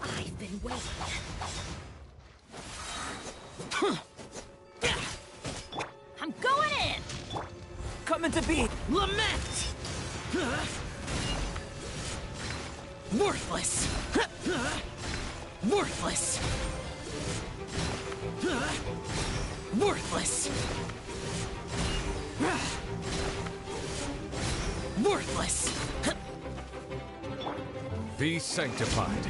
I've been waiting. I'm going in! Coming to be lament! Worthless! Worthless! Worthless! Worthless! Be sanctified.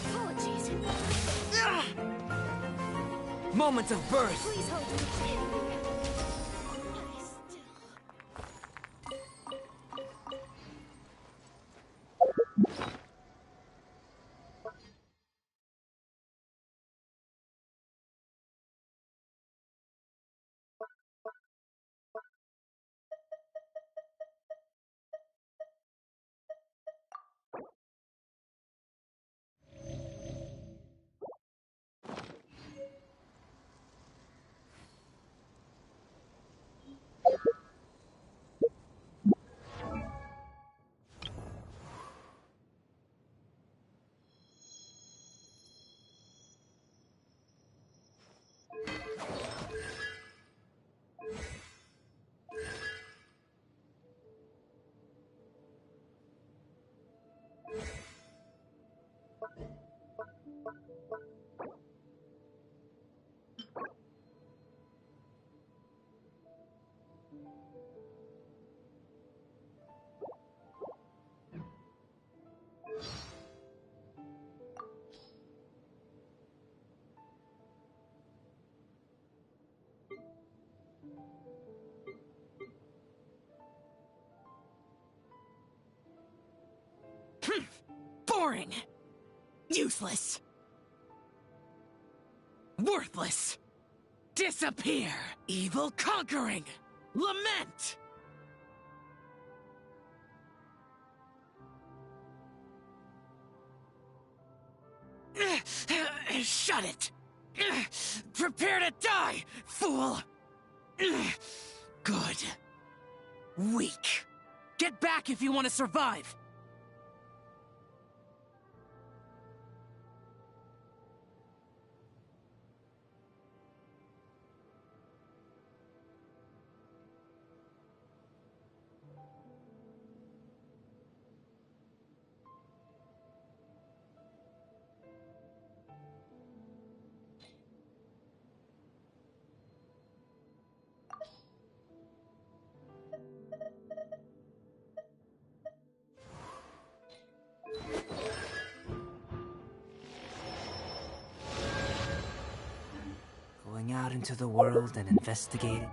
Apologies. Moment of birth! Please hold me. Boring! Useless! Worthless! Disappear! Evil conquering! Lament! Shut it! Prepare to die, fool! Good. Weak. Get back if you want to survive! Going out into the world and investigating.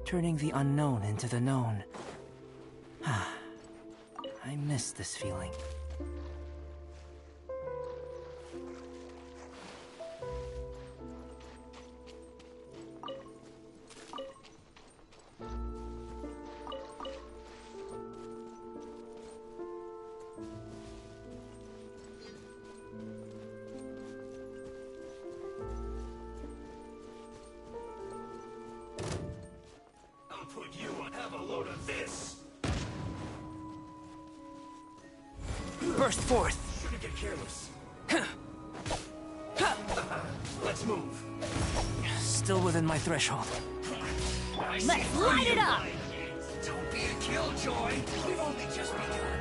Turning the unknown into the known. I miss this feeling. burst forth. Shouldn't get careless. Let's move. Still within my threshold. Let's light it up! Don't be a killjoy. We've only just begun.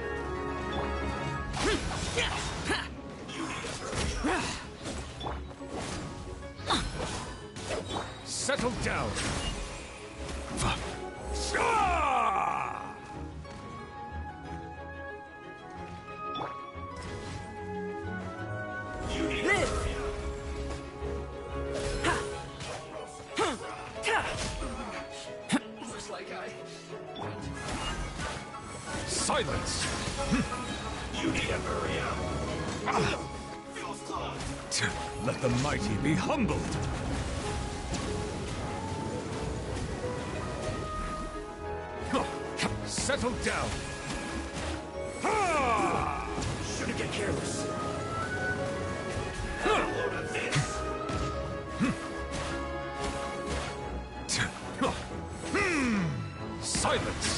Settle down. Looks like Silence. you need to hurry up. Let the mighty be humbled. Settle down. Shouldn't get careless. Have a load of this. Silence.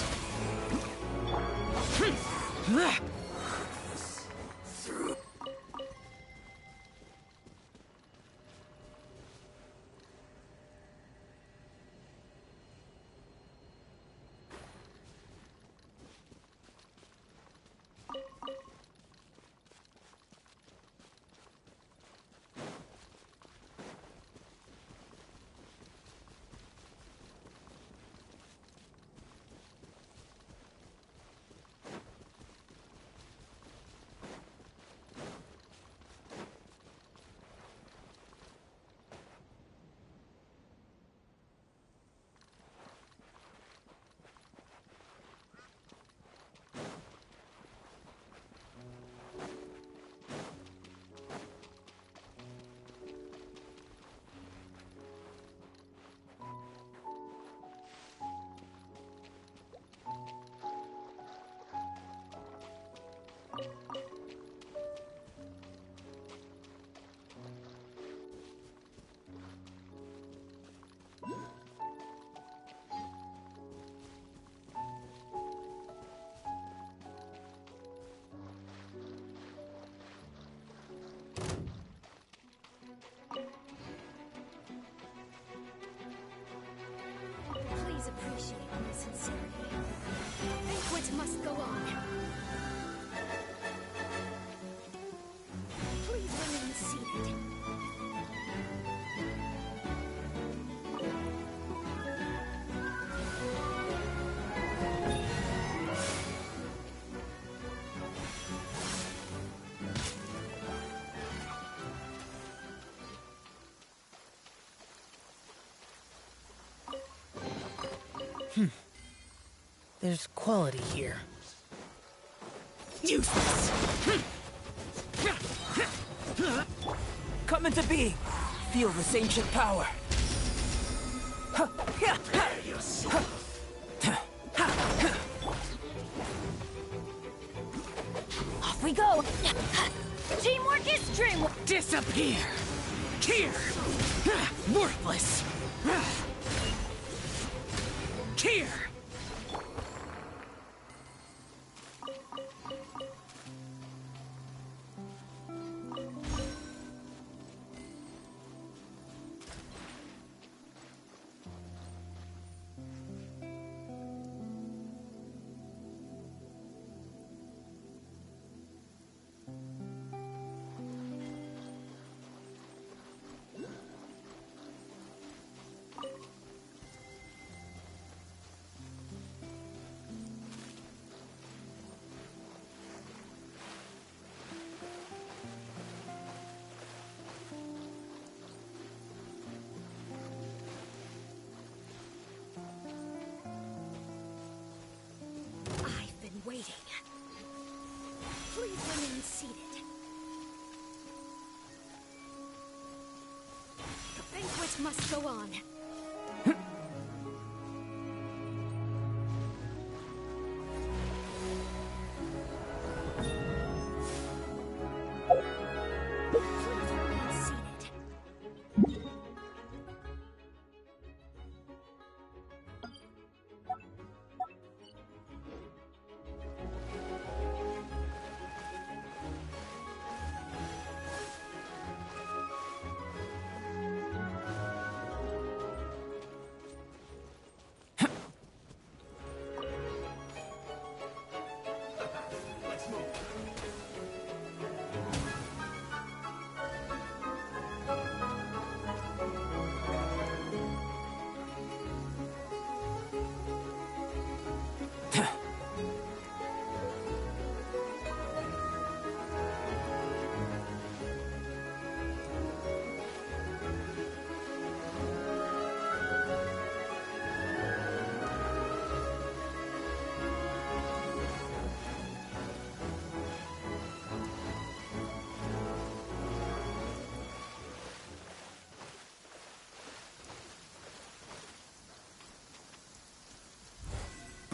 Please appreciate my sincerity. Banquet must go on. Please remain seated. There's quality here. Useless! Come into being! Feel this ancient power! Off we go! Teamwork is dreamwork! Disappear! Here! Worthless! Here! I've been waiting. Please remain seated. The banquet must go on. Please remain seated.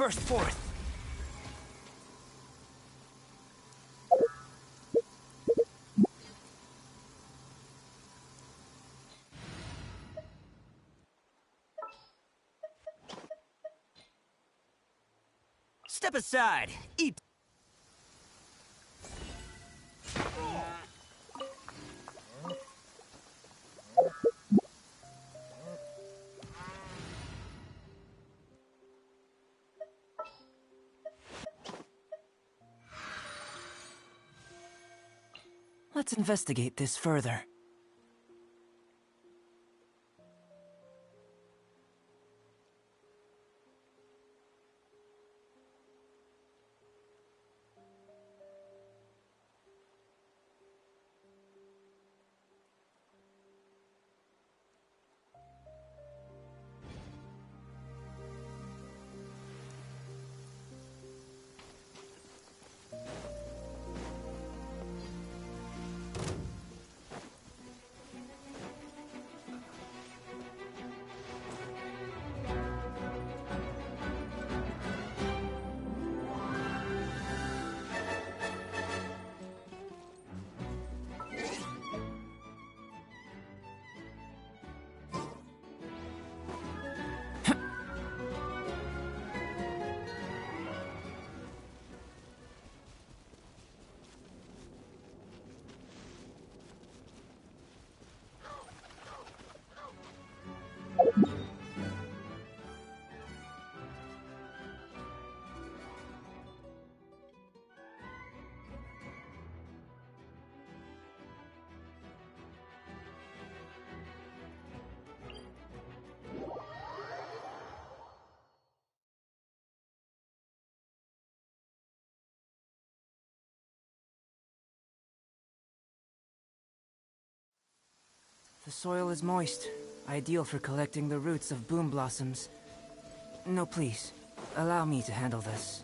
burst forth. Step aside. Eat. Let's investigate this further. The soil is moist, ideal for collecting the roots of boom blossoms. No, please. Allow me to handle this.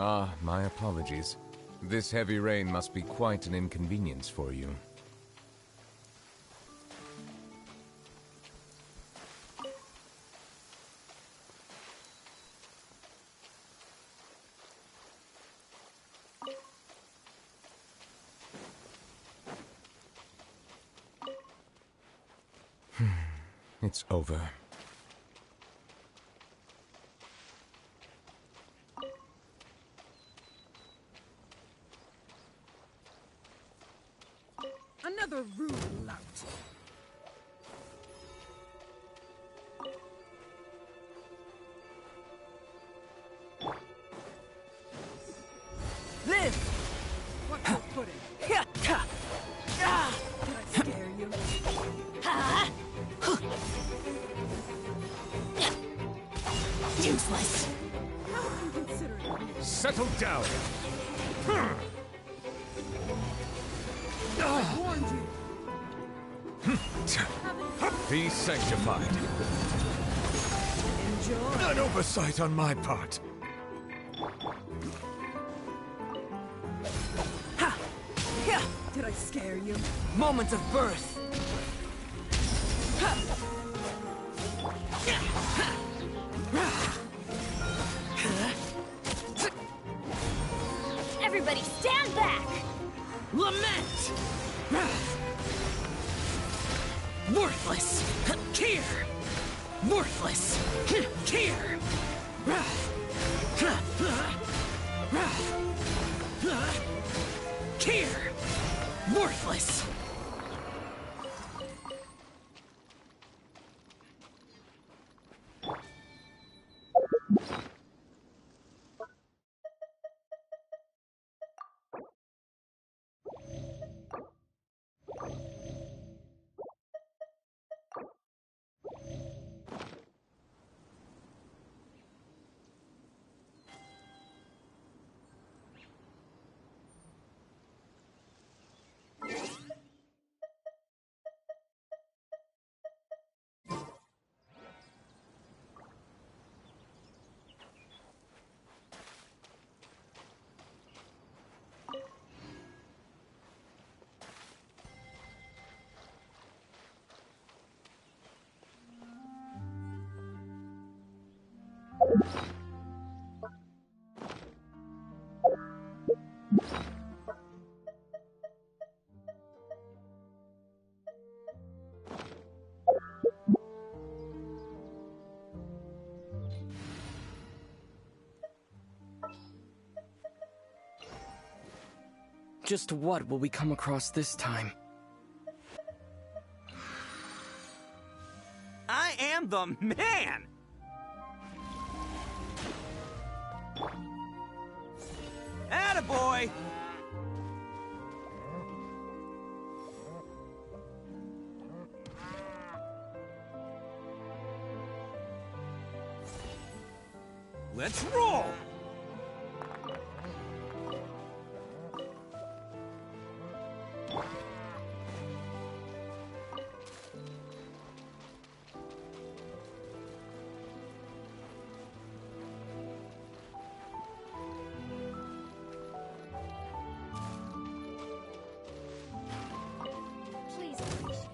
Ah, my apologies. This heavy rain must be quite an inconvenience for you. It's over. Another rude lout. Live! What for pudding? Useless. Settle down! Be sanctified. An oversight on my part. Ha! Yeah! Did I scare you? Moment of birth. Everybody stand back! Lament! Worthless! Kier! Worthless! Kier! Kier! Worthless! Just what will we come across this time? I am the man! Attaboy! Let's roll! Please appreciate it.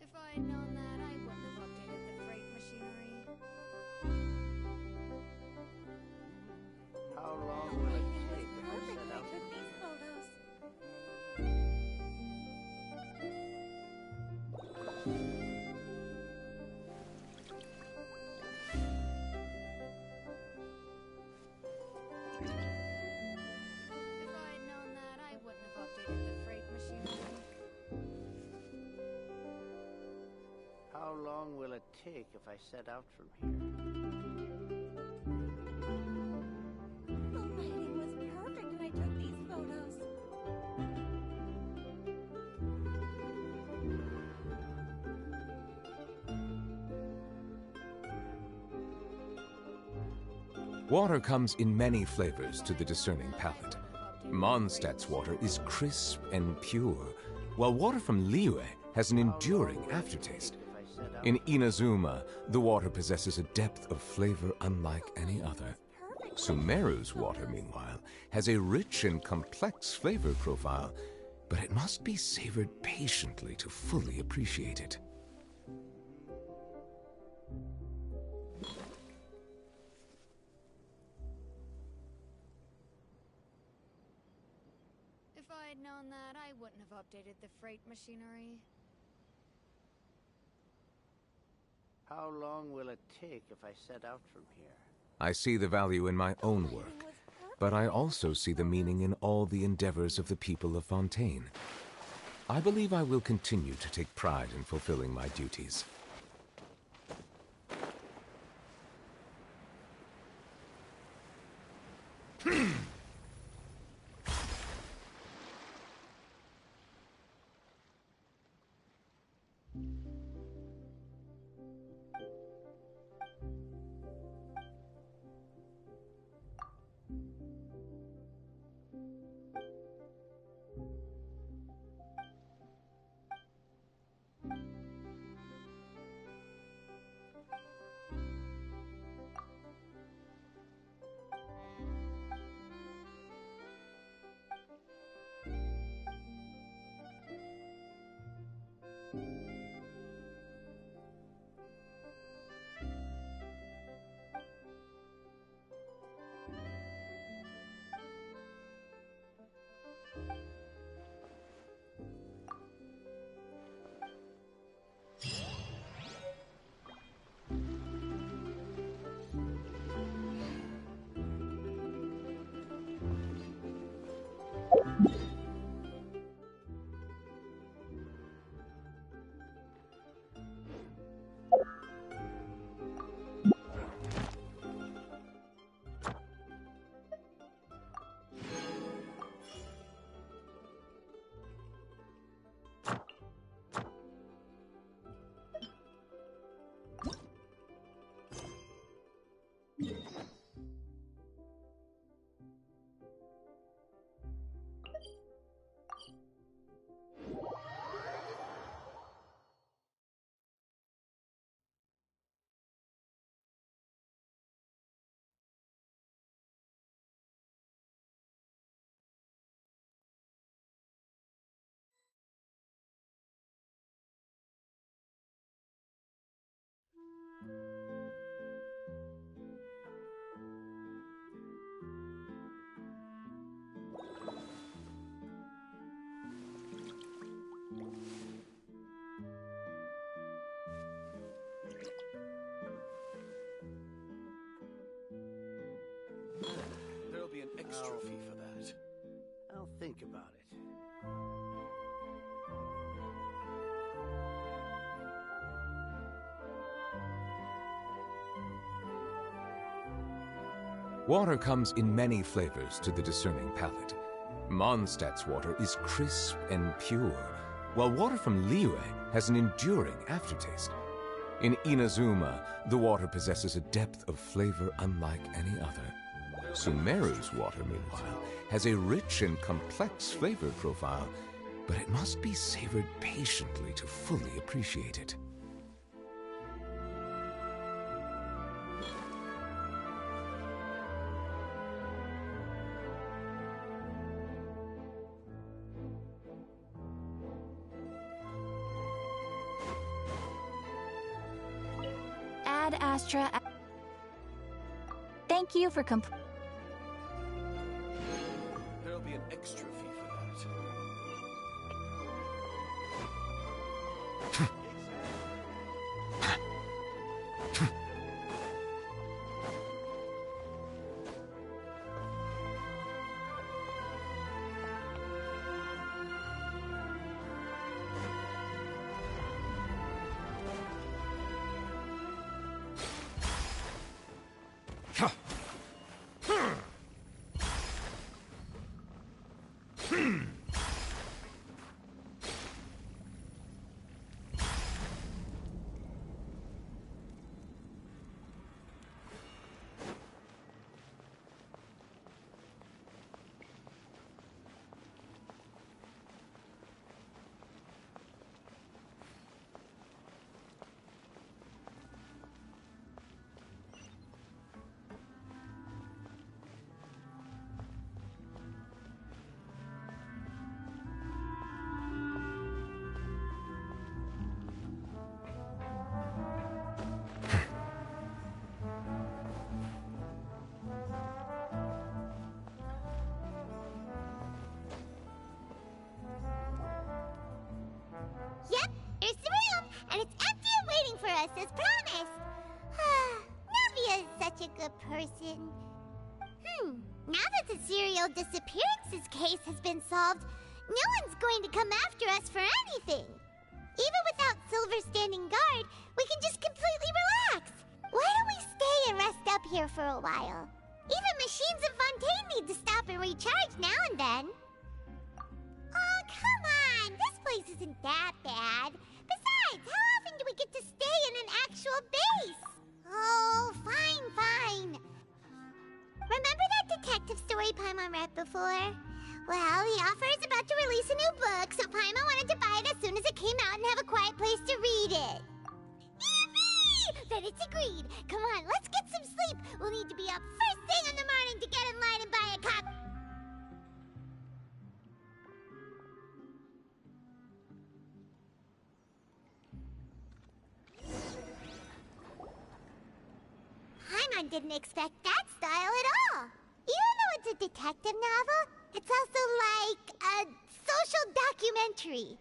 If I had known that, I wouldn't have updated the freight machinery. How long will it take if I Perfect. set I out? took these photos. If I had known that, I wouldn't have updated the freight machinery. How long will it take if I set out from here? The lighting was perfect and I took these photos. Water comes in many flavors to the discerning palate. Mondstadt's water is crisp and pure, while water from Liyue has an enduring aftertaste. In Inazuma, the water possesses a depth of flavor unlike any other. Sumeru's water, meanwhile, has a rich and complex flavor profile, but it must be savored patiently to fully appreciate it. If I had known that, I wouldn't have updated the freight machinery. How long will it take if I set out from here? I see the value in my own work, but I also see the meaning in all the endeavors of the people of Fontaine. I believe I will continue to take pride in fulfilling my duties. Well, fee for that. I'll think about it. Water comes in many flavors to the discerning palate. Mondstadt's water is crisp and pure, while water from Liyue has an enduring aftertaste. In Inazuma, the water possesses a depth of flavor unlike any other. Sumeru's water, meanwhile, has a rich and complex flavor profile, but it must be savored patiently to fully appreciate it. Ad Astra. Thank you for There'll be an extra fee for that. Yep, here's the room, and it's empty and waiting for us as promised. Navia is such a good person. Now that the serial disappearances case has been solved, no one's going to come after us for anything. Even without Silver standing guard, we can just completely relax. Why don't we stay and rest up here for a while? Even machines in Fontaine need to stop and recharge now and then. Oh, come on! This place isn't that bad. Besides, how often do we get to stay in an actual base? Oh, fine. Remember that detective story Paimon read before? Well, the author is about to release a new book, so Paimon wanted to buy it as soon as it came out and have a quiet place to read it. Yippee! Then it's agreed. Come on, let's get some sleep. We'll need to be up first thing in the morning to get in line and buy a copy. Paimon didn't expect that style at all. Even though it's a detective novel, it's also like a social documentary.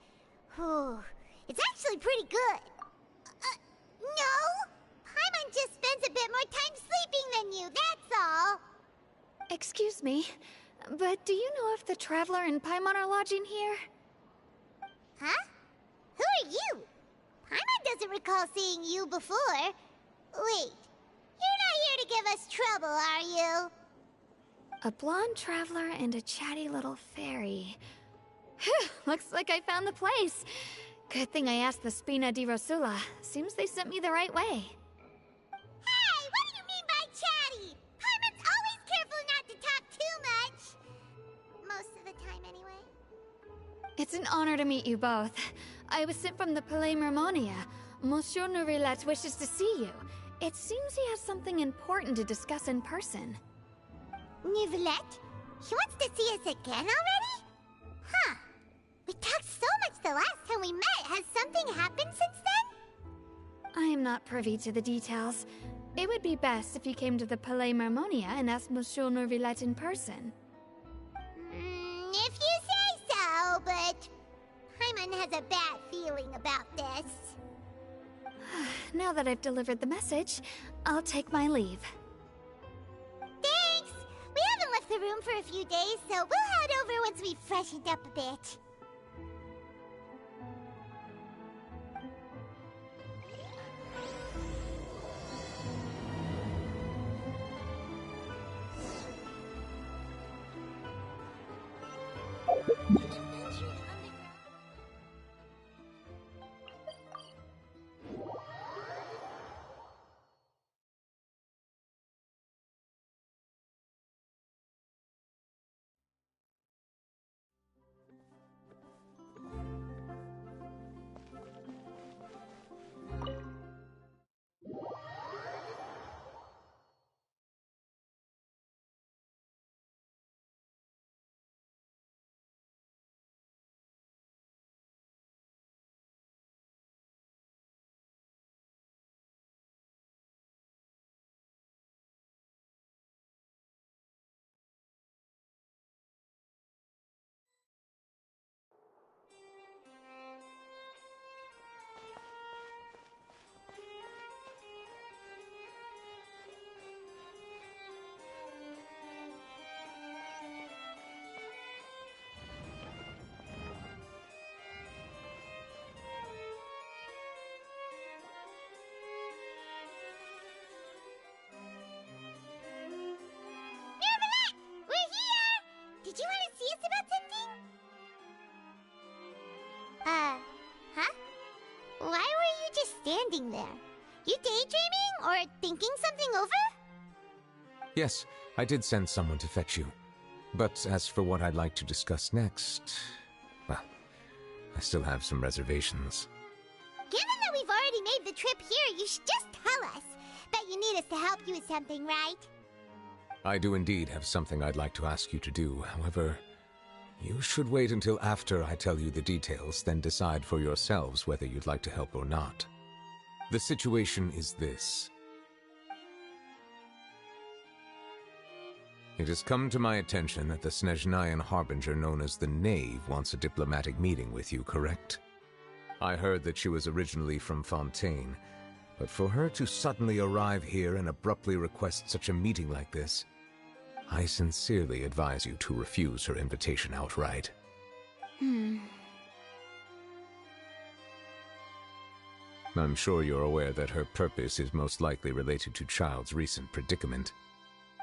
It's actually pretty good. No? Paimon just spends a bit more time sleeping than you, that's all. Excuse me, but do you know if the Traveler and Paimon are lodging here? Huh? Who are you? Paimon doesn't recall seeing you before. Wait, you're not here to give us trouble, are you? A blonde traveler and a chatty little fairy. Phew, looks like I found the place. Good thing I asked the Spina di Rosula. Seems they sent me the right way. Hey, what do you mean by chatty? Paimon's always careful not to talk too much. Most of the time, anyway. It's an honor to meet you both. I was sent from the Palais Mermonia. Monsieur Neuvillette wishes to see you. It seems he has something important to discuss in person. Neuvillette? He wants to see us again already? Huh. We talked so much the last time we met. Has something happened since then? I am not privy to the details. It would be best if you came to the Palais Mermonia and asked Monsieur Neuvillette in person. If you say so, but Paimon has a bad feeling about this. Now that I've delivered the message, I'll take my leave. Thanks! We haven't left the the room for a few days, so we'll head over once we've freshened up a bit. Did you want to see us about something? Huh? Why were you just standing there? You daydreaming or thinking something over? Yes, I did send someone to fetch you. But as for what I'd like to discuss next, well, I still have some reservations. Given that we've already made the trip here, you should just tell us. Bet you need us to help you with something, right? I do indeed have something I'd like to ask you to do. However, you should wait until after I tell you the details, then decide for yourselves whether you'd like to help or not. The situation is this. It has come to my attention that the Snezhnayan Harbinger known as the Knave wants a diplomatic meeting with you, correct? I heard that she was originally from Fontaine, but for her to suddenly arrive here and abruptly request such a meeting like this, I sincerely advise you to refuse her invitation outright. I'm sure you're aware that her purpose is most likely related to Child's recent predicament.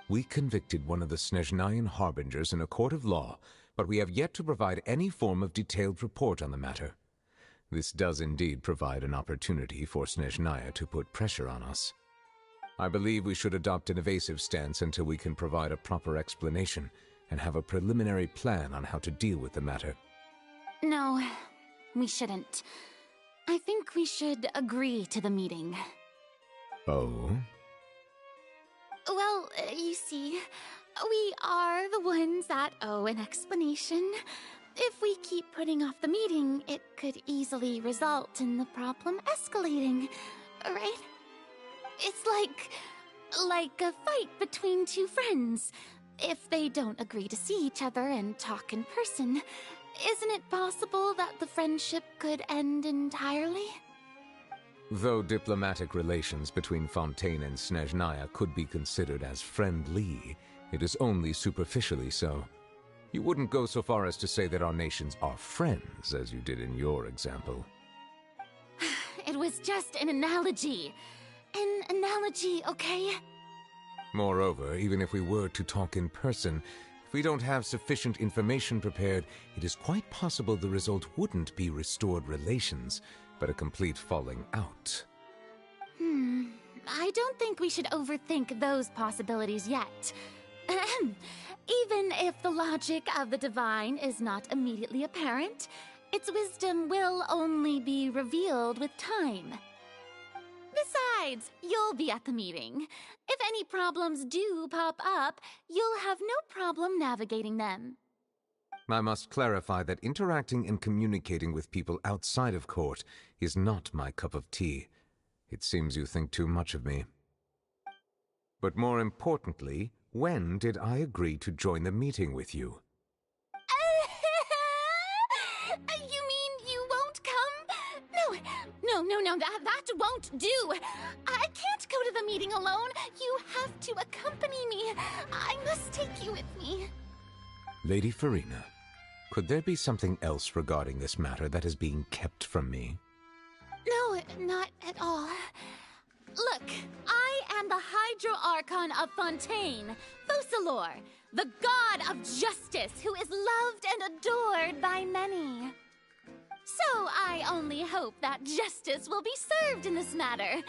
We convicted one of the Snezhnayan Harbingers in a court of law, but we have yet to provide any form of detailed report on the matter. This does indeed provide an opportunity for Snezhnaya to put pressure on us. I believe we should adopt an evasive stance until we can provide a proper explanation and have a preliminary plan on how to deal with the matter. No, we shouldn't. I think we should agree to the meeting. Oh? Well, you see, we are the ones that owe an explanation. If we keep putting off the meeting, it could easily result in the problem escalating, right? It's like a fight between two friends. If they don't agree to see each other and talk in person, isn't it possible that the friendship could end entirely? Though diplomatic relations between Fontaine and Snezhnaya could be considered as friendly, it is only superficially so. You wouldn't go so far as to say that our nations are friends, as you did in your example. It was just an analogy. An analogy, okay? Moreover, even if we were to talk in person, if we don't have sufficient information prepared, it is quite possible the result wouldn't be restored relations, but a complete falling out. I don't think we should overthink those possibilities yet. Even if the logic of the divine is not immediately apparent, its wisdom will only be revealed with time. Besides, you'll be at the meeting. If any problems do pop up, you'll have no problem navigating them. I must clarify that interacting and communicating with people outside of court is not my cup of tea. It seems you think too much of me. But more importantly, when did I agree to join the meeting with you? You mean you won't come? No, that won't do. I can't go to the meeting alone. You have to accompany me. I must take you with me. Lady Furina, could there be something else regarding this matter that is being kept from me? No, not at all. Look, I am the Hydro Archon of Fontaine, Focalor, the god of justice who is loved and adored by many. So I only hope that justice will be served in this matter.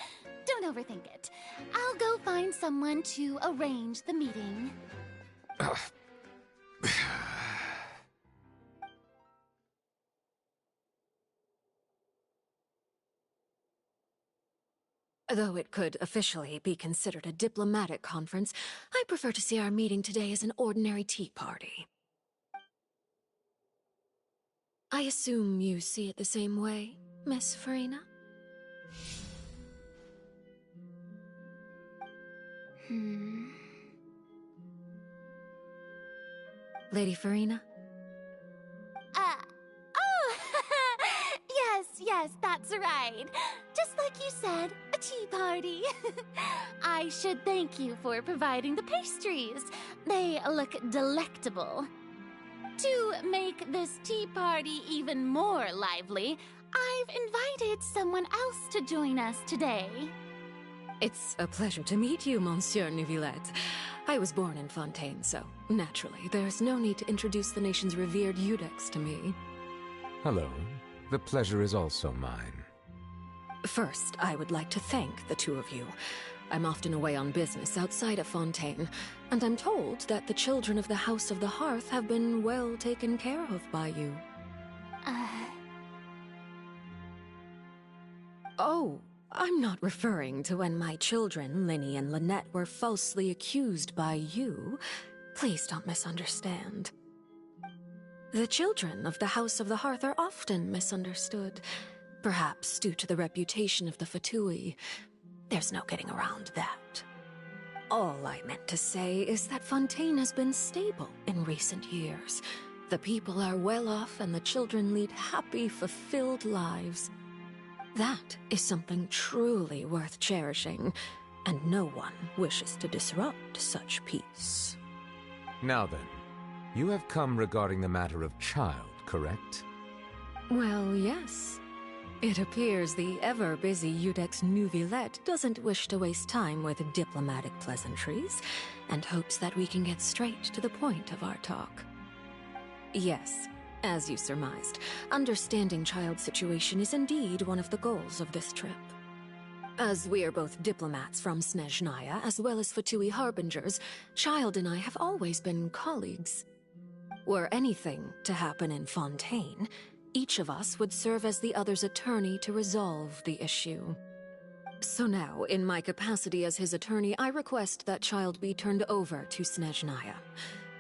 Don't overthink it. I'll go find someone to arrange the meeting. Though it could officially be considered a diplomatic conference, I prefer to see our meeting today as an ordinary tea party. I assume you see it the same way, Miss Furina? Lady Furina? Yes, that's right. Just like you said, a tea party. I should thank you for providing the pastries. They look delectable. To make this tea party even more lively, I've invited someone else to join us today. It's a pleasure to meet you, Monsieur Neuvillette. I was born in Fontaine, so naturally, there's no need to introduce the nation's revered Iudex to me. Hello. The pleasure is also mine. First, I would like to thank the two of you. I'm often away on business outside of Fontaine, and I'm told that the children of the House of the Hearth have been well taken care of by you. Oh, I'm not referring to when my children, Lyney and Lynette, were falsely accused by you. Please don't misunderstand. The children of the House of the Hearth are often misunderstood, perhaps due to the reputation of the Fatui. There's no getting around that. All I meant to say is that Fontaine has been stable in recent years. The people are well off and the children lead happy, fulfilled lives. That is something truly worth cherishing, and no one wishes to disrupt such peace. Now then, you have come regarding the matter of child, correct? Well, yes. It appears the ever-busy Iudex Neuvillette doesn't wish to waste time with diplomatic pleasantries, and hopes that we can get straight to the point of our talk. Yes, as you surmised, understanding child's situation is indeed one of the goals of this trip. As we are both diplomats from Snezhnaya, as well as Fatui harbingers, Child and I have always been colleagues. Were anything to happen in Fontaine, each of us would serve as the other's attorney to resolve the issue. So now, in my capacity as his attorney, I request that Child be turned over to Snezhnaya.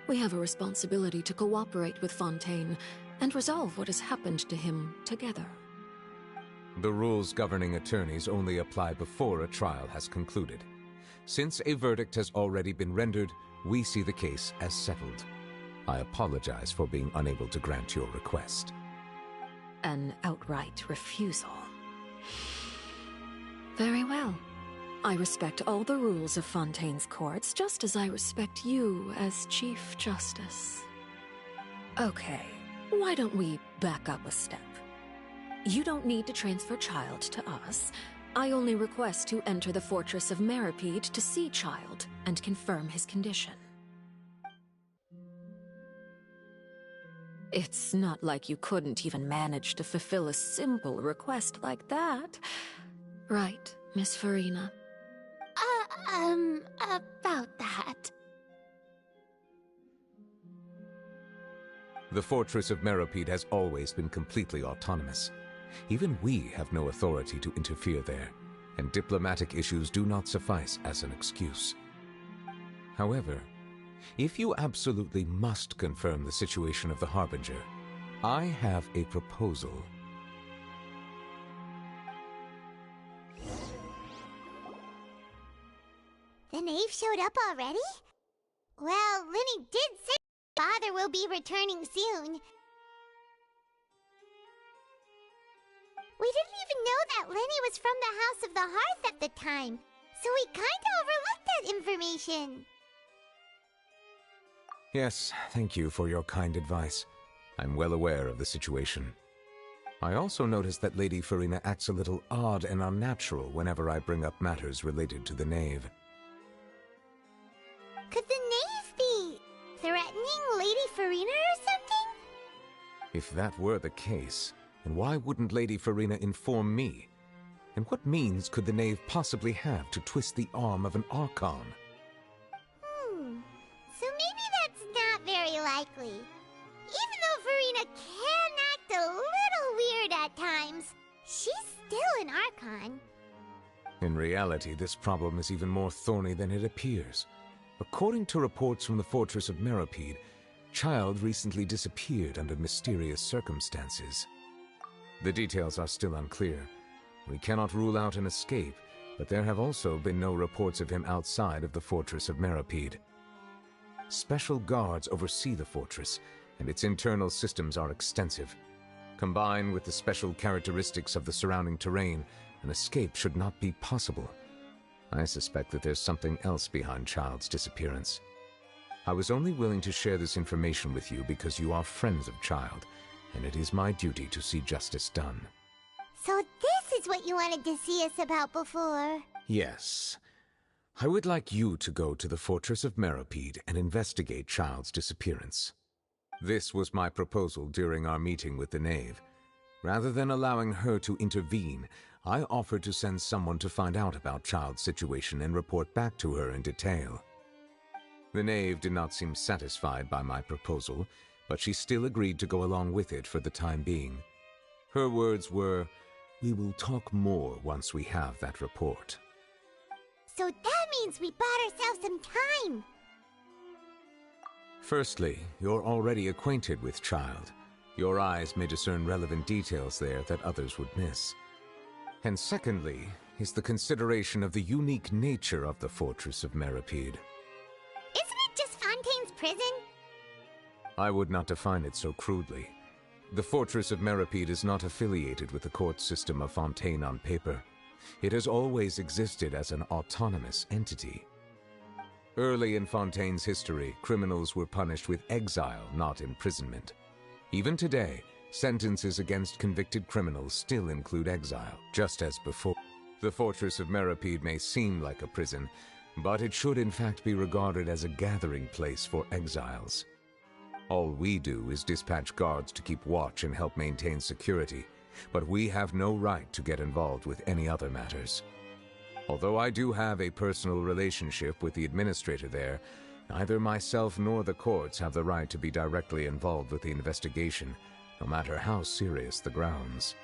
We have a responsibility to cooperate with Fontaine and resolve what has happened to him together. The rules governing attorneys only apply before a trial has concluded. Since a verdict has already been rendered, we see the case as settled. I apologize for being unable to grant your request. An outright refusal. Very well. I respect all the rules of Fontaine's courts, just as I respect you as Chief Justice. Okay, why don't we back up a step? You don't need to transfer Child to us. I only request to enter the Fortress of Meripede to see Child and confirm his condition. It's not like you couldn't even manage to fulfill a simple request like that. Right, Miss Furina? About that. The Fortress of Meripede has always been completely autonomous. Even we have no authority to interfere there, and diplomatic issues do not suffice as an excuse. However, if you absolutely must confirm the situation of the Harbinger, I have a proposal. The knave showed up already? Well, Lyney did say father will be returning soon. We didn't even know that Lenny was from the House of the Hearth at the time, so we kinda overlooked that information. Yes, thank you for your kind advice. I'm well aware of the situation. I also noticed that Lady Furina acts a little odd and unnatural whenever I bring up matters related to the Knave. Could the Knave be threatening Lady Furina or something? If that were the case, then why wouldn't Lady Furina inform me? And what means could the Knave possibly have to twist the arm of an Archon? So maybe that's not very likely. Even though Furina can act a little weird at times, she's still an Archon. In reality, this problem is even more thorny than it appears. According to reports from the Fortress of Meropide, Childe recently disappeared under mysterious circumstances. The details are still unclear. We cannot rule out an escape, but there have also been no reports of him outside of the Fortress of Meropide. Special guards oversee the fortress, and its internal systems are extensive. Combined with the special characteristics of the surrounding terrain, an escape should not be possible. I suspect that there's something else behind Childe's disappearance. I was only willing to share this information with you because you are friends of Childe, and it is my duty to see justice done. So this is what you wanted to see us about before? Yes. I would like you to go to the Fortress of Meropide and investigate Childe's disappearance. This was my proposal during our meeting with the Knave. Rather than allowing her to intervene, I offered to send someone to find out about Childe's situation and report back to her in detail. The Knave did not seem satisfied by my proposal, but she still agreed to go along with it for the time being. Her words were, "We will talk more once we have that report." So that means we bought ourselves some time. Firstly, you're already acquainted with Childe. Your eyes may discern relevant details there that others would miss. And secondly, is the consideration of the unique nature of the Fortress of Meropide. Isn't it just Fontaine's prison? I would not define it so crudely. The Fortress of Meropide is not affiliated with the court system of Fontaine on paper. It has always existed as an autonomous entity. Early in Fontaine's history, criminals were punished with exile, not imprisonment. Even today, sentences against convicted criminals still include exile, just as before. The Fortress of Meropide may seem like a prison, but it should in fact be regarded as a gathering place for exiles. All we do is dispatch guards to keep watch and help maintain security, but we have no right to get involved with any other matters. Although I do have a personal relationship with the administrator there, neither myself nor the courts have the right to be directly involved with the investigation, no matter how serious the grounds.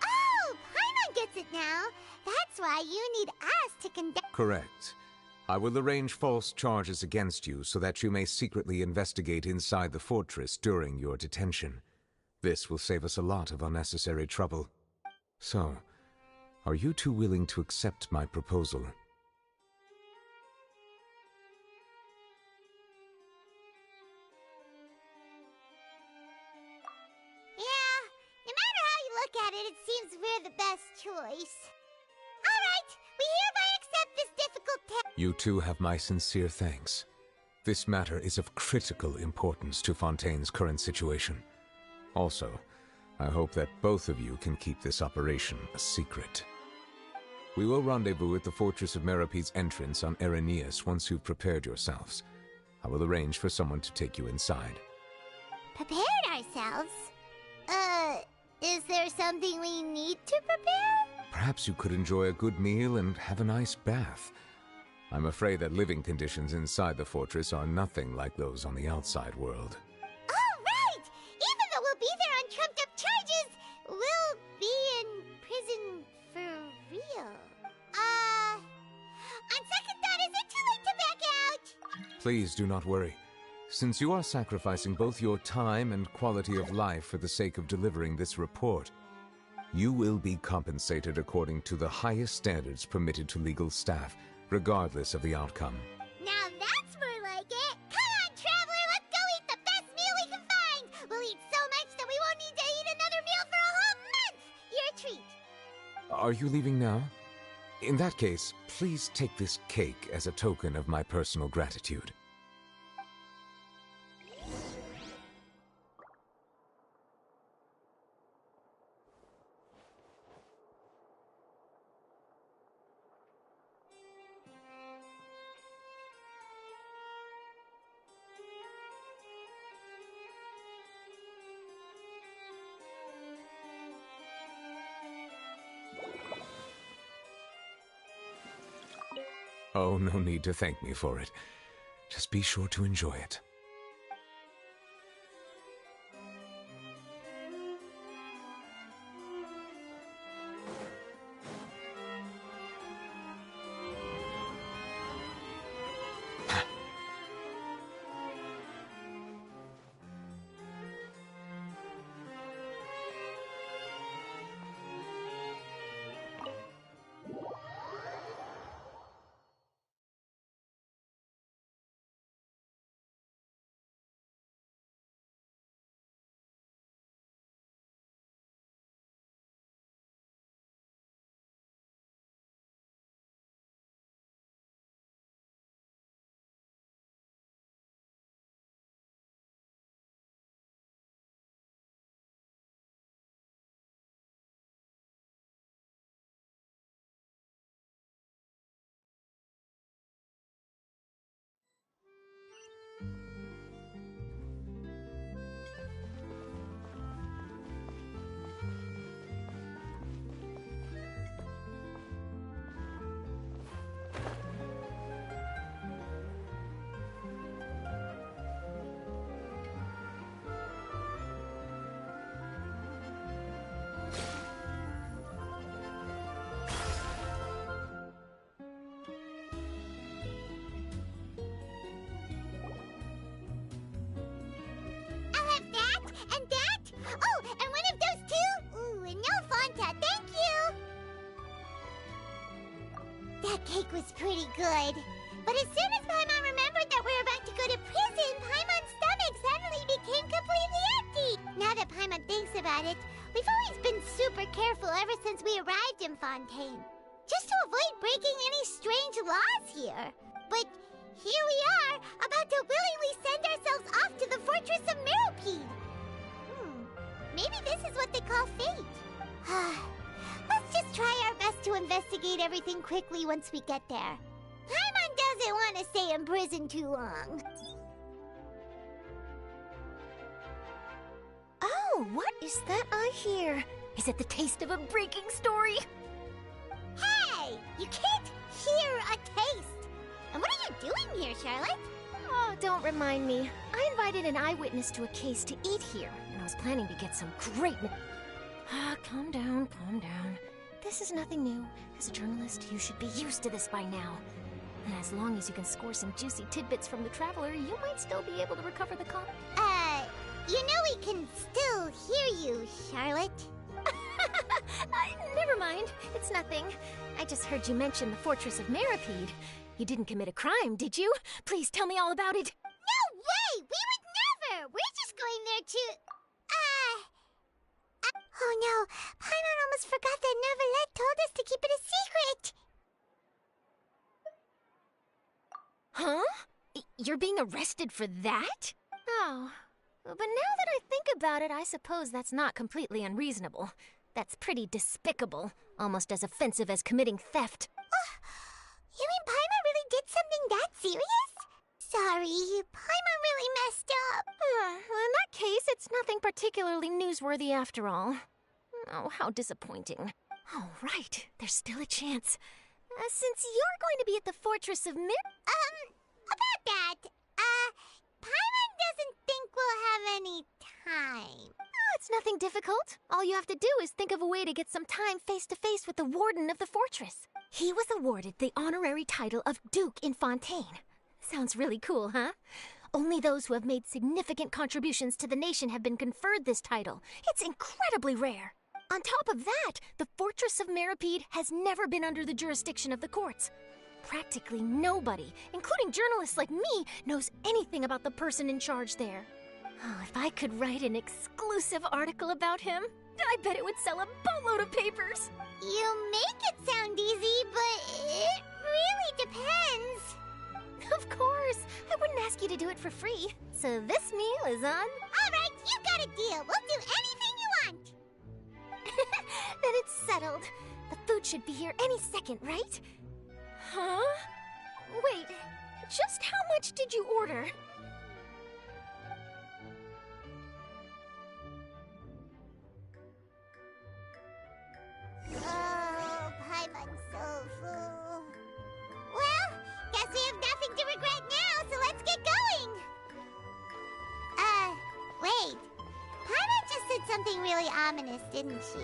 Oh, Paimon gets it now. That's why you need us to conduct— Correct. I will arrange false charges against you so that you may secretly investigate inside the fortress during your detention. This will save us a lot of unnecessary trouble. So, are you two willing to accept my proposal? Yeah, no matter how you look at it, it seems we're the best choice. Alright, we hereby accept this difficult task. You two have my sincere thanks. This matter is of critical importance to Fontaine's current situation. Also, I hope that both of you can keep this operation a secret. We will rendezvous at the Fortress of Meropide's entrance on Erineus once you've prepared yourselves. I will arrange for someone to take you inside. Prepared ourselves? Is there something we need to prepare? Perhaps you could enjoy a good meal and have a nice bath. I'm afraid that living conditions inside the fortress are nothing like those on the outside world. Oh, right! Even though we'll be there on trumped-up charges, we'll be in prison for real. On second thought, is it too late to back out? Please do not worry. Since you are sacrificing both your time and quality of life for the sake of delivering this report, you will be compensated according to the highest standards permitted to legal staff, regardless of the outcome. Now that's more like it! Come on, Traveler, let's go eat the best meal we can find! We'll eat so much that we won't need to eat another meal for a whole month! You're Are you leaving now? In that case, please take this cake as a token of my personal gratitude. Oh, no need to thank me for it. Just be sure to enjoy it. That cake was pretty good. But as soon as Paimon remembered that we were about to go to prison, Paimon's stomach suddenly became completely empty. Now that Paimon thinks about it, we've always been super careful ever since we arrived in Fontaine. Just to avoid breaking any strange laws here. But here we are, about to willingly send ourselves off to the Fortress of Meropide. Maybe this is what they call fate. Let's just try our best to investigate everything quickly once we get there. Paimon doesn't want to stay in prison too long. Oh, what is that I hear? Is it the taste of a breaking story? Hey! You can't hear a taste! And what are you doing here, Charlotte? Oh, don't remind me. I invited an eyewitness to a case to eat here, and I was planning to get some great... calm down, calm down. This is nothing new. As a journalist, you should be used to this by now. And as long as you can score some juicy tidbits from the Traveler, you might still be able to recover the You know we can still hear you, Charlotte. Never mind. It's nothing. I just heard you mention the Fortress of Meropide. You didn't commit a crime, did you? Please tell me all about it. No way! We would never! We're just going there to... Oh no, Paimon almost forgot that Neuvillette told us to keep it a secret! Huh? You're being arrested for that? Oh, but now that I think about it, I suppose that's not completely unreasonable. That's pretty despicable, almost as offensive as committing theft. You mean Paimon really did something that serious? Sorry, Paimon really messed up. Well, in that case, it's nothing particularly newsworthy after all. Oh, how disappointing. Oh, right, there's still a chance. Since you're going to be at the Fortress of About that, Paimon doesn't think we'll have any time. Oh, it's nothing difficult. All you have to do is think of a way to get some time face-to-face with the Warden of the Fortress. He was awarded the honorary title of Duke in Fontaine. Sounds really cool, huh? Only those who have made significant contributions to the nation have been conferred this title. It's incredibly rare. On top of that, the Fortress of Meropide has never been under the jurisdiction of the courts. Practically nobody, including journalists like me, knows anything about the person in charge there. Oh, if I could write an exclusive article about him, I bet it would sell a boatload of papers. You for free, so this meal is on. Alright, you got a deal. We'll do anything you want. Then it's settled. The food should be here any second, right? Huh? Wait, just how much did you order? Oh, Paimon's so full. Well, guess we have nothing to regret now, so let's get going. Wait. Paimon just said something really ominous, didn't she?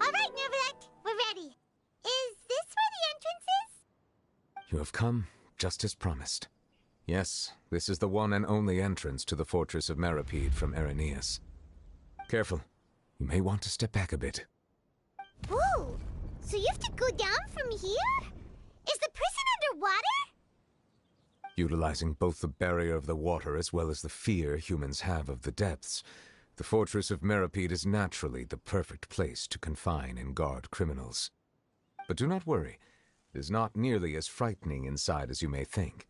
Alright, Neuvillette, we're ready. Is this where the entrance is? You have come just as promised. Yes, this is the one and only entrance to the Fortress of Meripede from Erineus. Careful. You may want to step back a bit. Whoa! So you have to go down from here? Is the prison underwater? Utilizing both the barrier of the water as well as the fear humans have of the depths, the Fortress of Meripede is naturally the perfect place to confine and guard criminals. But do not worry. It is not nearly as frightening inside as you may think.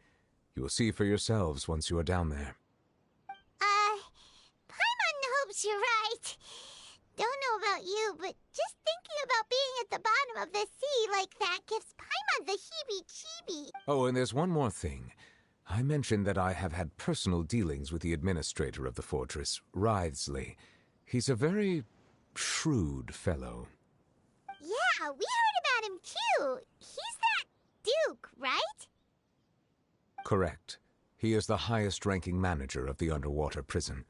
You will see for yourselves once you are down there. Paimon hopes you're right. Don't know about you, but just thinking about being at the bottom of the sea like that gives Paimon the heebie-jeebie. Oh, and there's one more thing. I mentioned that I have had personal dealings with the administrator of the fortress, Wriothesley. He's a very shrewd fellow. Yeah, we heard about him too. He's that Duke, right? Correct. He is the highest-ranking manager of the underwater prison.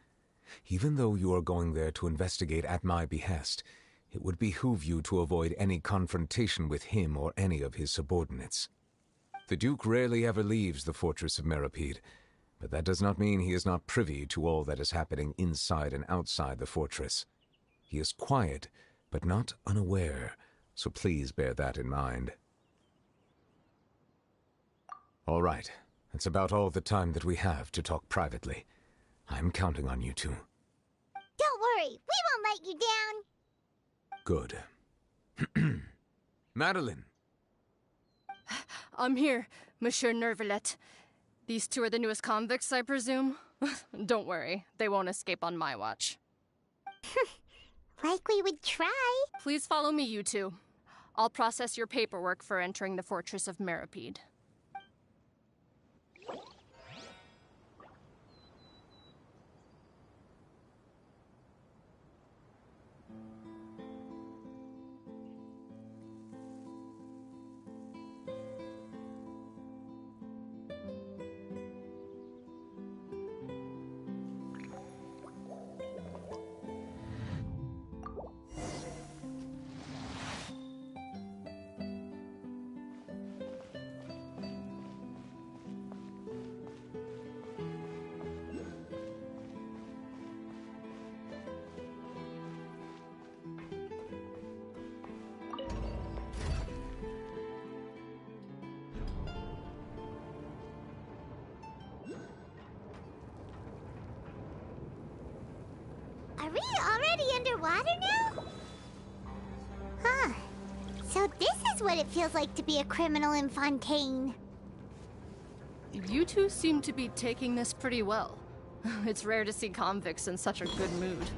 Even though you are going there to investigate at my behest, it would behoove you to avoid any confrontation with him or any of his subordinates. The Duke rarely ever leaves the Fortress of Meripede, but that does not mean he is not privy to all that is happening inside and outside the fortress. He is quiet, but not unaware, so please bear that in mind. All right, that's about all the time that we have to talk privately. I'm counting on you two. Don't worry, we won't let you down. Good. Madeline! I'm here, Monsieur Neuvillette. These two are the newest convicts, I presume? Don't worry, they won't escape on my watch. Like we would try. Please follow me, you two. I'll process your paperwork for entering the Fortress of Meripede. Are we already underwater now? Huh. So this is what it feels like to be a criminal in Fontaine. You two seem to be taking this pretty well. It's rare to see convicts in such a good mood.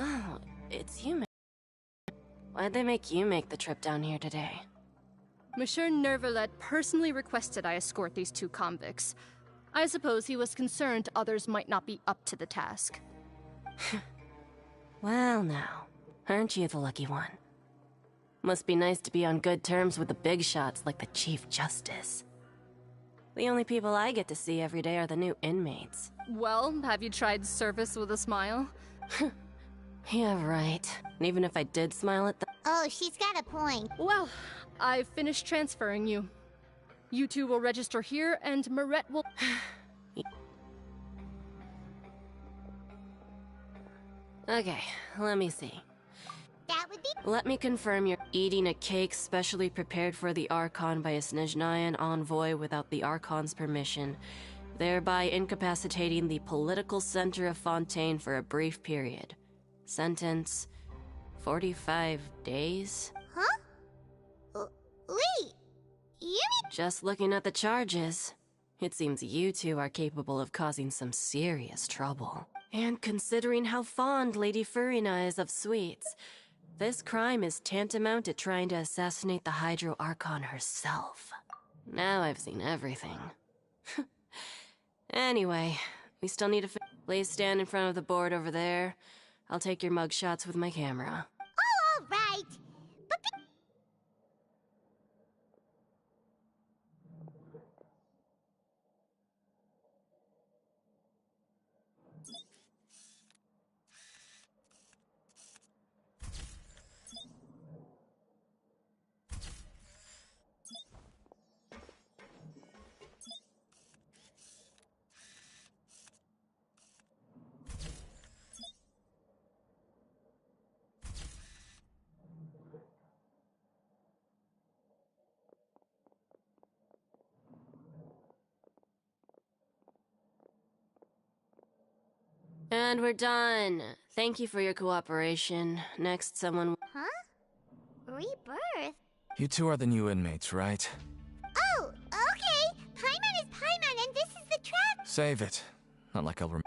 Oh, it's you. Why'd they make you make the trip down here today? Monsieur Nervalet personally requested I escort these two convicts. I suppose he was concerned others might not be up to the task. Well now, aren't you the lucky one? Must be nice to be on good terms with the big shots like the Chief Justice. The only people I get to see every day are the new inmates. Well, have you tried service with a smile? Yeah, right. And even if I did smile at them... Oh, she's got a point. Well, I've finished transferring you. You two will register here, and Marette will... Okay, let me see. That would be... Let me confirm you're eating a cake specially prepared for the Archon by a Snezhnayan envoy without the Archon's permission, thereby incapacitating the political center of Fontaine for a brief period. Sentence... 45 days? Huh? Wait, you mean... Just looking at the charges, it seems you two are capable of causing some serious trouble. And considering how fond Lady Furina is of sweets, this crime is tantamount to trying to assassinate the Hydro Archon herself. Now I've seen everything. Anyway, we still need to please stand in front of the board over there. I'll take your mug shots with my camera. Oh, all right. But... And we're done. Thank you for your cooperation. Next, someone... Huh? Rebirth? You two are the new inmates, right? Oh, okay. Paimon is Paimon, and this is the trap. Save it. Not like I'll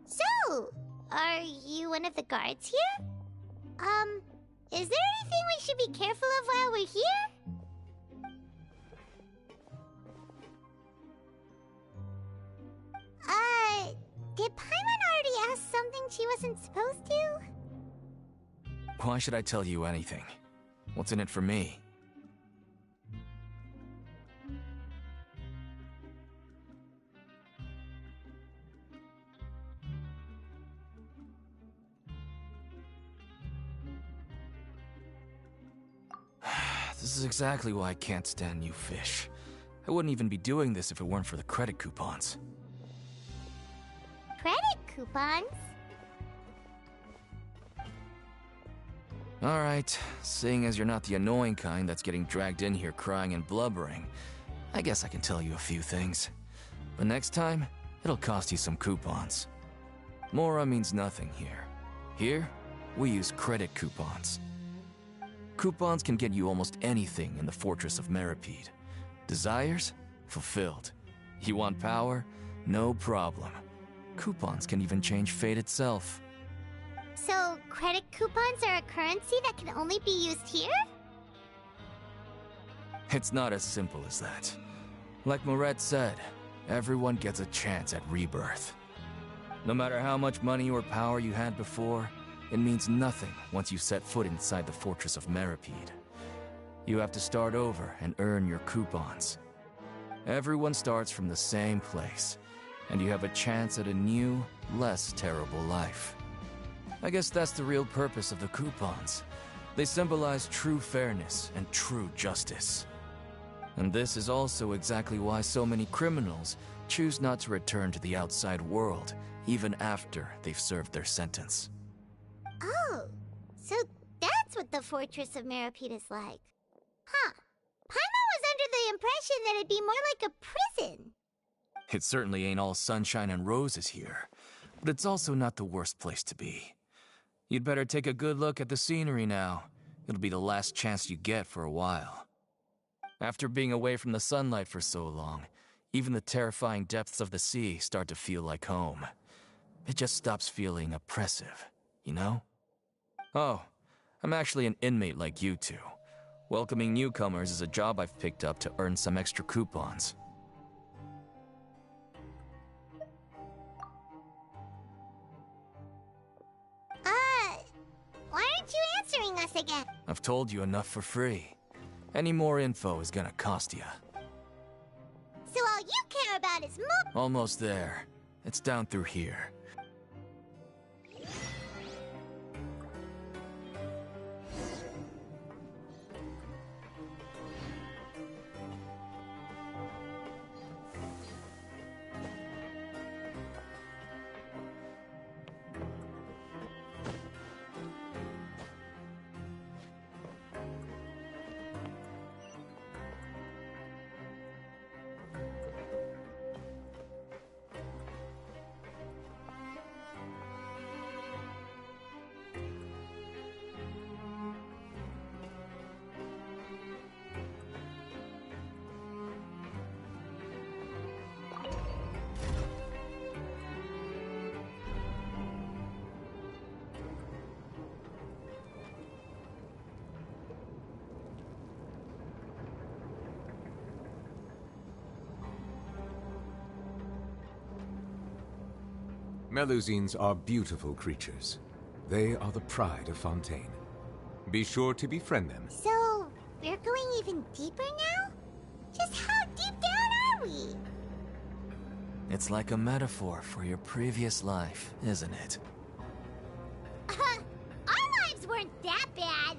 So, are you one of the guards here? Is there anything we should be careful of while we're here? Did Paimon already ask something she wasn't supposed to? Why should I tell you anything? What's in it for me? This is exactly why I can't stand you fish. I wouldn't even be doing this if it weren't for the credit coupons. Credit coupons? Alright, seeing as you're not the annoying kind that's getting dragged in here crying and blubbering, I guess I can tell you a few things. But next time, it'll cost you some coupons. Mora means nothing here. Here, we use credit coupons. Coupons can get you almost anything in the Fortress of Meripede. Desires? Fulfilled. You want power? No problem. Coupons can even change fate itself. So, credit coupons are a currency that can only be used here? It's not as simple as that. Like Moret said, everyone gets a chance at rebirth. No matter how much money or power you had before, it means nothing once you set foot inside the Fortress of Meripede. You have to start over and earn your coupons. Everyone starts from the same place, and you have a chance at a new, less terrible life. I guess that's the real purpose of the coupons. They symbolize true fairness and true justice. And this is also exactly why so many criminals choose not to return to the outside world, even after they've served their sentence. Oh, so that's what the Fortress of Meripede is like. Huh. Paimon was under the impression that it'd be more like a prison. It certainly ain't all sunshine and roses here, but it's also not the worst place to be. You'd better take a good look at the scenery now. It'll be the last chance you get for a while. After being away from the sunlight for so long, even the terrifying depths of the sea start to feel like home. It just stops feeling oppressive, you know? Oh, I'm actually an inmate like you two. Welcoming newcomers is a job I've picked up to earn some extra coupons. Why aren't you answering us again? I've told you enough for free. Any more info is gonna cost you. So all you care about is Almost there. It's down through here. Melusines are beautiful creatures. They are the pride of Fontaine. Be sure to befriend them. So, we're going even deeper now? Just how deep down are we? It's like a metaphor for your previous life, isn't it? Our lives weren't that bad.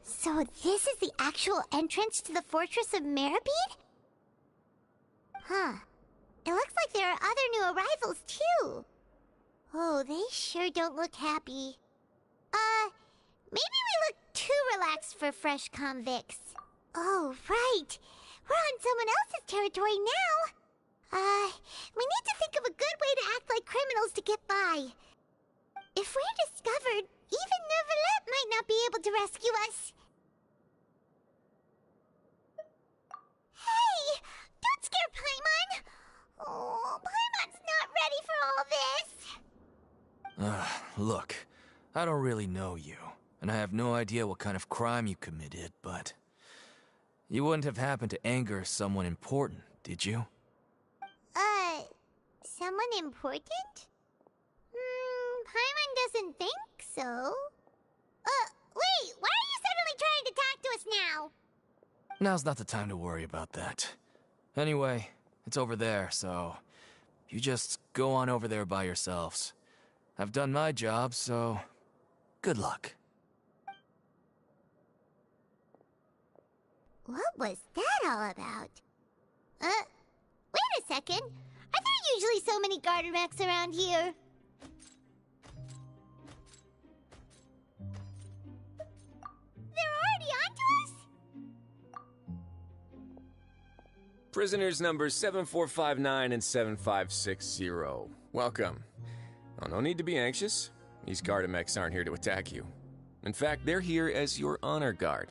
So this is the actual entrance to the Fortress of Meripede? Huh. It looks like there are other new arrivals, too. Oh, they sure don't look happy. Maybe we look too relaxed for fresh convicts. Oh, right. We're on someone else's territory now. We need to think of a good way to act like criminals to get by. If we're discovered, even Neuvillette might not be able to rescue us. Hey! Don't scare Paimon! Oh, Paimon's not ready for all this! Look, I don't really know you, and I have no idea what kind of crime you committed, but... You wouldn't have happened to anger someone important, did you? Someone important? Paimon doesn't think so. Wait, why are you suddenly trying to talk to us now? Now's not the time to worry about that. Anyway, it's over there, so you just go on over there by yourselves. I've done my job, so good luck. What was that all about? Wait a second. Are there usually so many Garderex around here? They're already onto us? Prisoners numbers 7459 and 7560. Welcome. Oh, no need to be anxious. These Gardemex aren't here to attack you. In fact, they're here as your honor guard.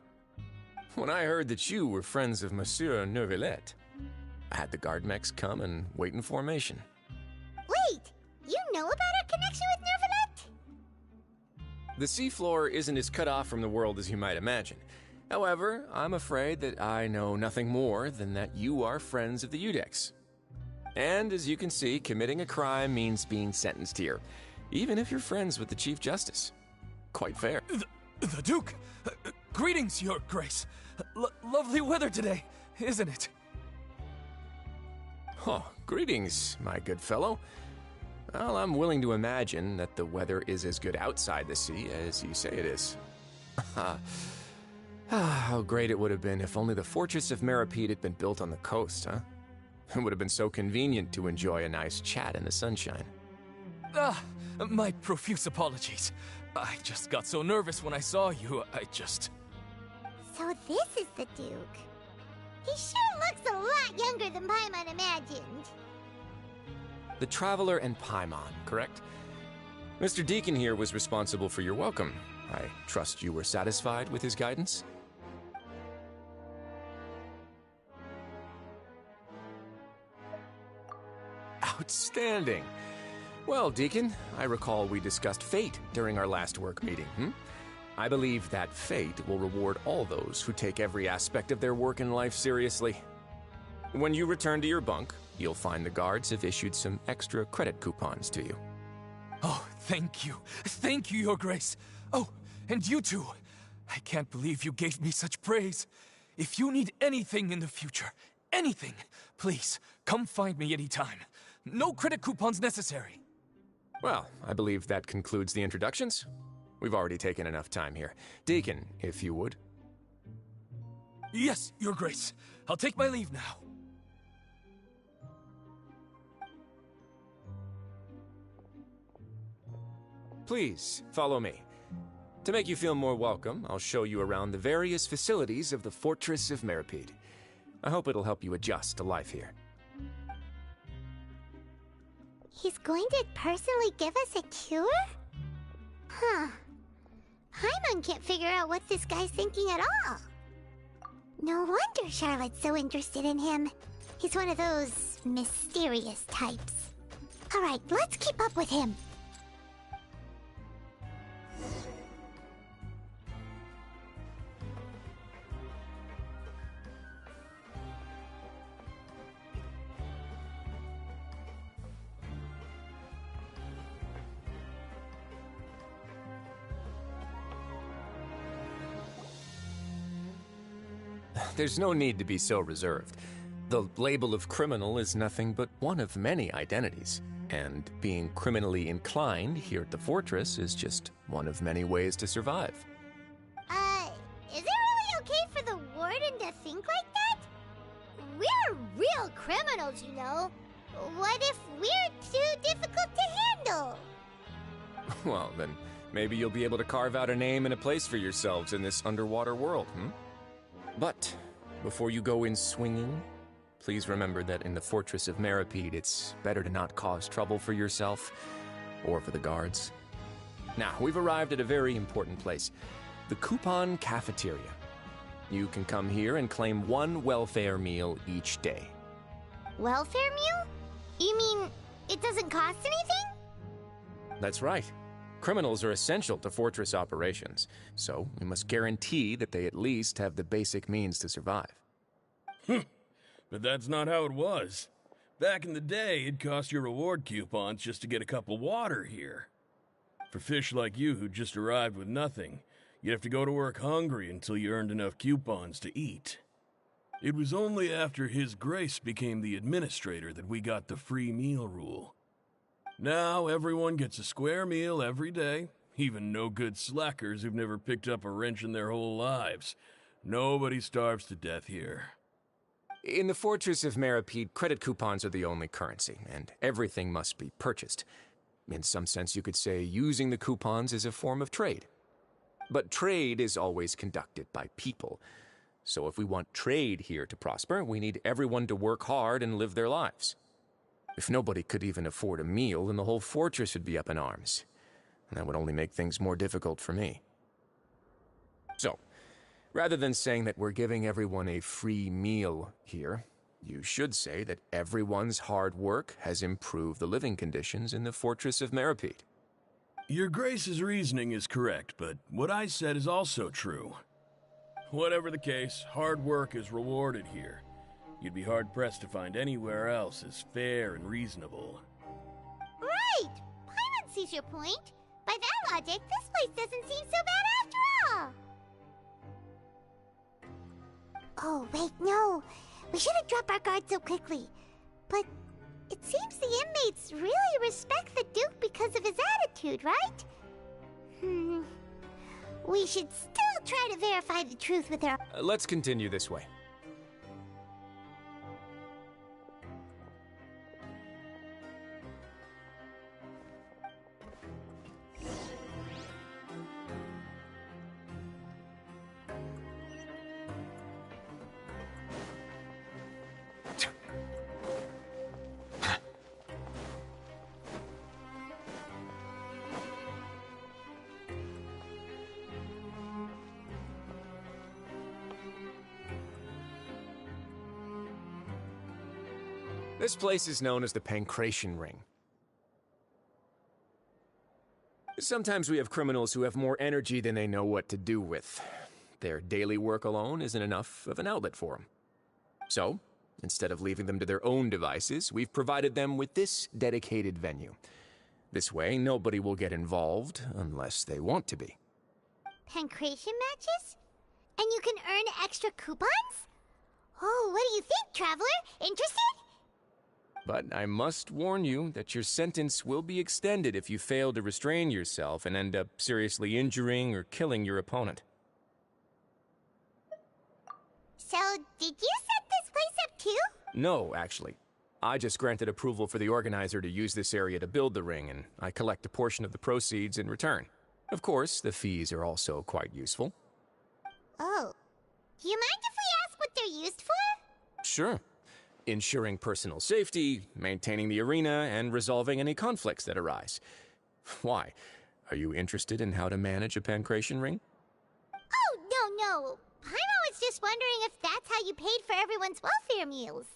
When I heard that you were friends of Monsieur Neuvillette, I had the Gardemex come and wait in formation. Wait, you know about our connection with Neuvillette? The seafloor isn't as cut off from the world as you might imagine. However, I'm afraid that I know nothing more than that you are friends of the Iudex. And as you can see, committing a crime means being sentenced here, even if you're friends with the Chief Justice. Quite fair. The Duke! Greetings, Your Grace. Lovely weather today, isn't it? Oh, greetings, my good fellow. Well, I'm willing to imagine that the weather is as good outside the sea as you say it is. How great it would have been if only the Fortress of Meripede had been built on the coast, huh? It would have been so convenient to enjoy a nice chat in the sunshine. My profuse apologies. I just got so nervous when I saw you, So this is the Duke. He sure looks a lot younger than Paimon imagined. The Traveler and Paimon, correct? Mr. Deacon here was responsible for your welcome. I trust you were satisfied with his guidance? Outstanding! Well, Deacon, I recall we discussed fate during our last work meeting, I believe that fate will reward all those who take every aspect of their work in life seriously. When you return to your bunk, you'll find the guards have issued some extra credit coupons to you. Oh, thank you. Thank you, Your Grace. Oh, and you too. I can't believe you gave me such praise. If you need anything in the future, anything, please, come find me anytime. No credit coupons necessary. Well, I believe that concludes the introductions. We've already taken enough time here. Deacon, if you would. Yes, Your Grace. I'll take my leave now. Please, follow me. To make you feel more welcome, I'll show you around the various facilities of the Fortress of Meripede. I hope it'll help you adjust to life here. He's going to personally give us a cure? Huh. Paimon can't figure out what this guy's thinking at all. No wonder Charlotte's so interested in him. He's one of those mysterious types. Alright, let's keep up with him. There's no need to be so reserved. The label of criminal is nothing but one of many identities, and being criminally inclined here at the Fortress is just one of many ways to survive. Is it really okay for the Warden to think like that? We're real criminals, you know. What if we're too difficult to handle? Well, then maybe you'll be able to carve out a name and a place for yourselves in this underwater world, But before you go in swinging, please remember that in the Fortress of Meripede, it's better to not cause trouble for yourself or for the guards. Now, we've arrived at a very important place, the Coupon Cafeteria. You can come here and claim one welfare meal each day. Welfare meal? You mean it doesn't cost anything? That's right. Criminals are essential to Fortress operations, so we must guarantee that they at least have the basic means to survive. But that's not how it was. Back in the day, it cost your reward coupons just to get a cup of water here. For fish like you who just arrived with nothing, you'd have to go to work hungry until you earned enough coupons to eat. It was only after His Grace became the administrator that we got the free meal rule. Now everyone gets a square meal every day, even no-good slackers who've never picked up a wrench in their whole lives. Nobody starves to death here. In the Fortress of Meropide, credit coupons are the only currency, and everything must be purchased. In some sense, you could say using the coupons is a form of trade. But trade is always conducted by people. So if we want trade here to prosper, we need everyone to work hard and live their lives. If nobody could even afford a meal, then the whole fortress would be up in arms. And that would only make things more difficult for me. So, rather than saying that we're giving everyone a free meal here, you should say that everyone's hard work has improved the living conditions in the Fortress of Meropide. Your Grace's reasoning is correct, but what I said is also true. Whatever the case, hard work is rewarded here. You'd be hard-pressed to find anywhere else as fair and reasonable. Right! Paimon sees your point. By that logic, this place doesn't seem so bad after all. Oh, wait, no. We shouldn't drop our guard so quickly. But it seems the inmates really respect the Duke because of his attitude, right? We should still try to verify the truth with our... Let's continue this way. This place is known as the Pancration Ring. Sometimes we have criminals who have more energy than they know what to do with. Their daily work alone isn't enough of an outlet for them. So, instead of leaving them to their own devices, we've provided them with this dedicated venue. This way, nobody will get involved unless they want to be. Pancration matches? And you can earn extra coupons? Oh, what do you think, Traveler? Interested? But I must warn you that your sentence will be extended if you fail to restrain yourself and end up seriously injuring or killing your opponent. So, did you set this place up too? No, actually. I just granted approval for the organizer to use this area to build the ring, and I collect a portion of the proceeds in return. Of course, the fees are also quite useful. Oh. Do you mind if we ask what they're used for? Sure. Ensuring personal safety, maintaining the arena, and resolving any conflicts that arise. Why? Are you interested in how to manage a Pancration ring? Oh, no. Paimon was just wondering if that's how you paid for everyone's welfare meals.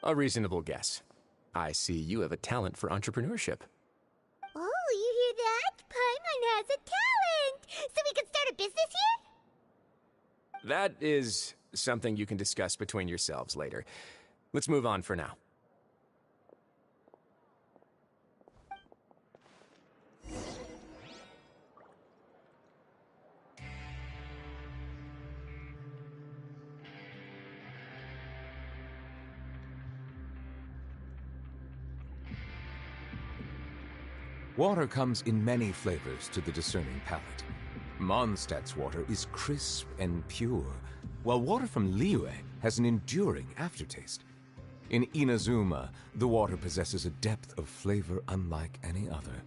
A reasonable guess. I see you have a talent for entrepreneurship. Oh, you hear that? Paimon has a talent! So we can start a business here? That is something you can discuss between yourselves later. Let's move on for now. Water comes in many flavors to the discerning palate. Mondstadt's water is crisp and pure, while water from Liyue has an enduring aftertaste. In Inazuma, the water possesses a depth of flavor unlike any other.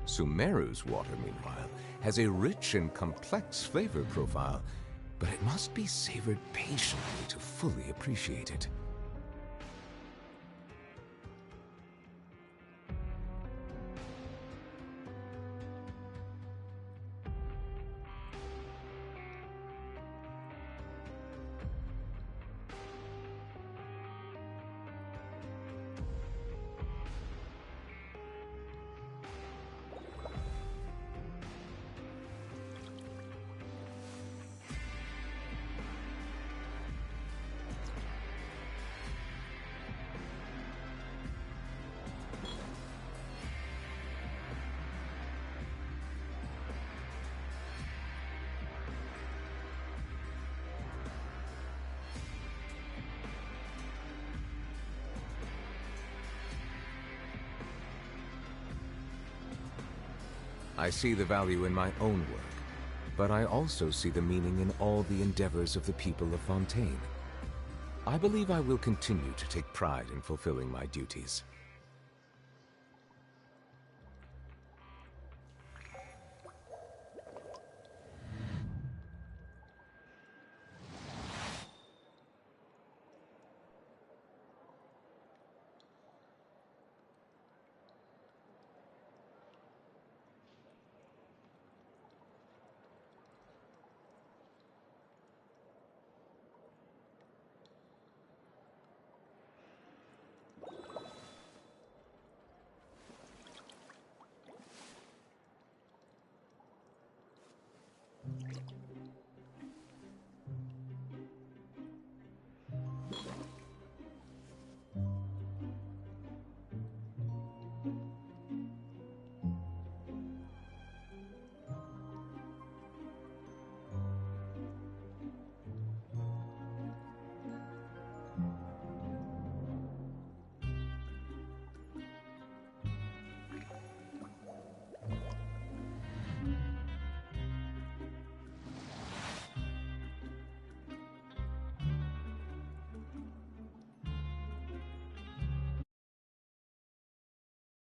Sumeru's water, meanwhile, has a rich and complex flavor profile, but it must be savored patiently to fully appreciate it. I see the value in my own work, but I also see the meaning in all the endeavors of the people of Fontaine. I believe I will continue to take pride in fulfilling my duties.